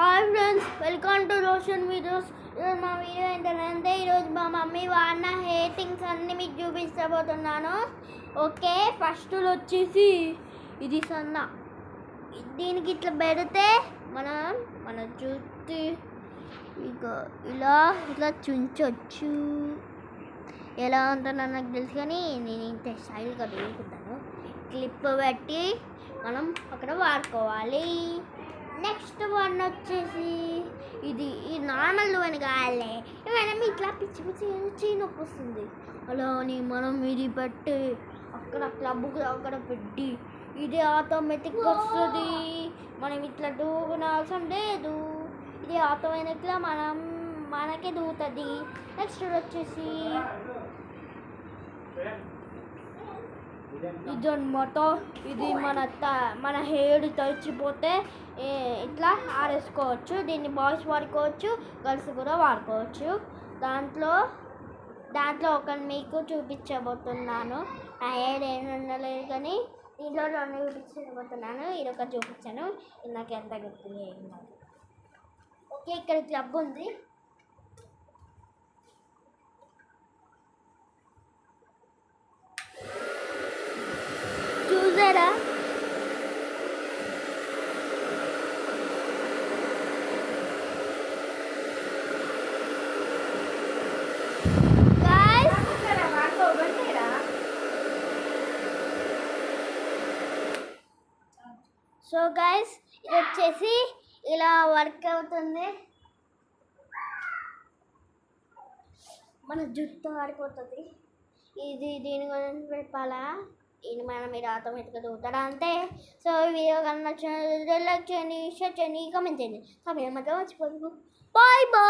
Hi friends, welcome to Roshan videos. ఈరోజు మా video ఏంటంటే ఈరోజు మా మమ్మీ వాడిన హెయిర్ థింగ్స్ అన్నీ మీకు చూపించబోతున్నాను. ఓకే, ఫస్ట్ వచ్చేసి ఇది సన్న. దీనికి ఇట్లా పెడితే మన జుట్టు ఇక ఇట్లా చుంచవచ్చు. ఎలా ఉంటుందో నాకు తెలుసు, కానీ నేను ఇంత స్టైల్గా వేసుకుంటాను. క్లిప్ పెట్టి మనం అక్కడ వాడుకోవాలి. నెక్స్ట్ వన్ వచ్చేసి ఇది నార్మల్ అని కావాలి. ఏమైనా ఇట్లా పిచ్చి పిచ్చి నొప్పి వస్తుంది. అలా అని మనం ఇది పెట్టి అక్కడ క్లబ్కి అక్కడ పెట్టి ఇది ఆటోమేటిక్గా వస్తుంది. మనం ఇట్లా దూకున అవసరం లేదు. ఇది ఆటోమేటిక్గా మనకే దూకుతుంది. నెక్స్ట్ వచ్చేసి ఇది అనమాట. ఇది మన హెయిర్ తడిచిపోతే ఇట్లా ఆరేసుకోవచ్చు. దీన్ని బాయ్స్ వాడుకోవచ్చు, గర్ల్స్ కూడా వాడుకోవచ్చు. దాంట్లో ఒక మీకు చూపించబోతున్నాను. నా హెయిర్ ఏమి ఉండలేదు, కానీ దీంట్లో రెండు చూపించబోతున్నాను. ఇది ఒకటి చూపించాను, ఇది నాకు ఎంత గుర్తుంది ఏం కాదు. ఓకే, ఇక్కడ క్లబ్ ఉంది. చూసారా? సో గైస్, ఇది వచ్చేసి ఇలా వర్క్ అవుతుంది. మన జుట్టు ఆడిపోతుంది. దీని గురించి పెట్టాలా? ఇది మీరు ఆటోమేటిక్గా దూకుతారా అంతే. సో వీడియో కన్నా నచ్చిన లైక్ చేయండి, షేర్ చేయండి, కామెంట్ చేయండి. సమయం మధ్య మర్చిపోదు. Bye bye.